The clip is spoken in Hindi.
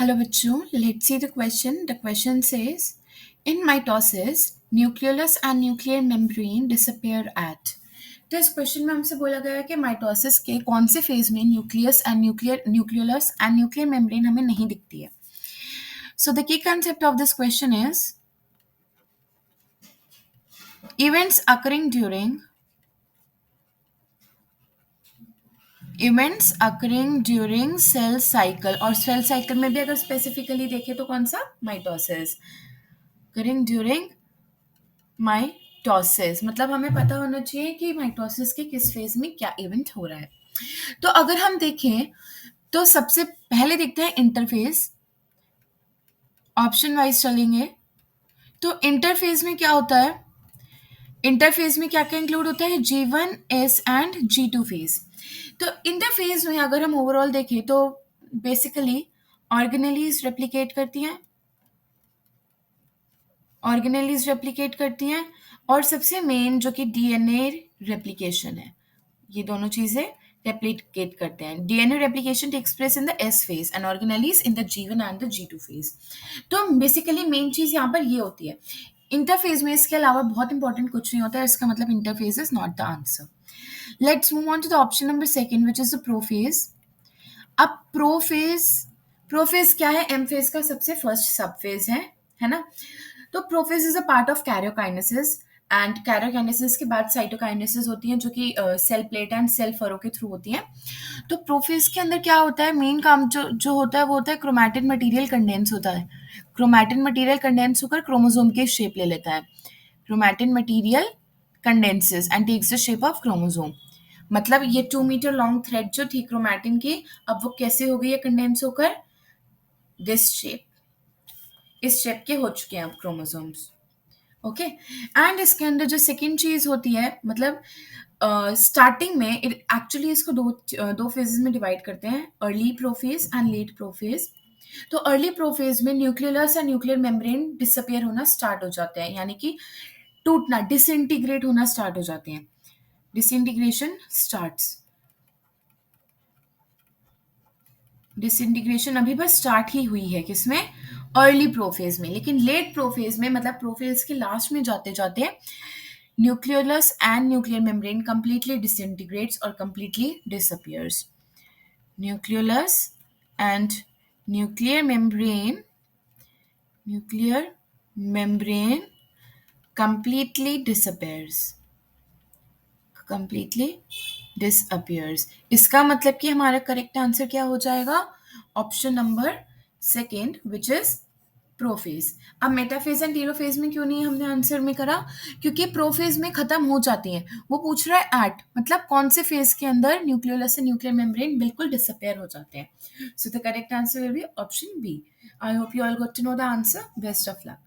Hello, bachcho. Let's see the question. The question says, in mitosis, nucleolus and nuclear membrane disappear at. तो इस क्वेश्चन में हमसे बोला गया है कि माइटोसिस के कौन से फेज में न्यूक्लियोलस एंड न्यूक्लियर मेम्ब्रेन हमें नहीं दिखती है. So the key concept of this question is events occurring during events occurring during cell cycle, और सेल साइकिल में भी अगर स्पेसिफिकली देखें तो कौन सा, माइटोसिस. अकरिंग ड्यूरिंग माइटोसिस मतलब हमें पता होना चाहिए कि माइटोसिस के किस फेज में क्या इवेंट हो रहा है. तो अगर हम देखें तो सबसे पहले देखते हैं इंटरफेस. ऑप्शन वाइज चलेंगे तो इंटरफेस में क्या होता है. इंटरफेज में क्या क्या इंक्लूड होता है, G1S एंड G2 फेज. तो इंटरफेज में अगर हम ओवरऑल देखें तो बेसिकली ऑर्गेनेलीज रेप्लिकेट करती हैं और सबसे मेन जो कि डीएनए रेप्लिकेशन है, ये दोनों चीजें रेप्लिकेट करते हैं. DNA replication takes place in the S phase and organelles in the G1 and the G2 phase. तो बेसिकली मेन चीज यहाँ पर ये होती है. इंटरफेज में इसके अलावा बहुत इंपॉर्टेंट कुछ नहीं होता है, इसका मतलब interphase is not the answer. Let's move on to the option number second which is the prophase. अब प्रोफेज क्या है, एम फेज का सबसे फर्स्ट सब फेज है ना. तो prophase is a part of karyokinesis and karyokinesis के बाद साइटोकाइनेसिस होती है जो कि cell plate and cell furrow के थ्रू होती है. तो प्रोफेज के अंदर क्या होता है, मेन काम जो जो होता है वो होता है क्रोमैटिन मटेरियल कंडेंस होता है. क्रोमैटिन मटेरियल कंडेंस होकर क्रोमोसोम की शेप ले लेता है. Chromatin material condenses and takes the shape of chromosome. मतलब ये 2 मीटर लॉन्ग थ्रेड जो थी क्रोमैटिन की, अब वो कैसे हो गई है कंडेंस होकर, दिस शेप, इस शेप के हो चुके हैं अब क्रोमोसोम्स. ओके. एंड इसके अंदर जो सेकेंड चीज होती है, मतलब स्टार्टिंग में एक्चुअली इसको दो फेजेस में डिवाइड करते हैं, early prophase and let prophase. तो अर्ली प्रोफेज में nucleolus and nuclear membrane disappear होना स्टार्ट हो जाते हैं, यानी कि टूटना, डिसइंटीग्रेट होना स्टार्ट हो जाते हैं. Disintegration starts. डिसइंटीग्रेशन अभी बस स्टार्ट ही हुई है किसमें, अर्ली प्रोफेज में. लेकिन लेट प्रोफेज में मतलब प्रोफेज के लास्ट में जाते जाते nucleolus and nuclear membrane completely disintegrates और completely disappears. Nucleolus and nuclear membrane completely disappears. इसका मतलब कि हमारा करेक्ट आंसर क्या हो जाएगा, option number second which is prophase. अब मेटाफेज एंड टेलोफेज में क्यों नहीं हमने आंसर में करा, क्योंकि प्रोफेज में खत्म हो जाती हैं. वो पूछ रहा है एट, मतलब कौन से फेज के अंदर न्यूक्लियोलस से न्यूक्लियर मेम्ब्रेन बिल्कुल डिसअपियर हो जाते हैं. So the correct answer will be option B. I hope you all got to know the answer. Best of luck.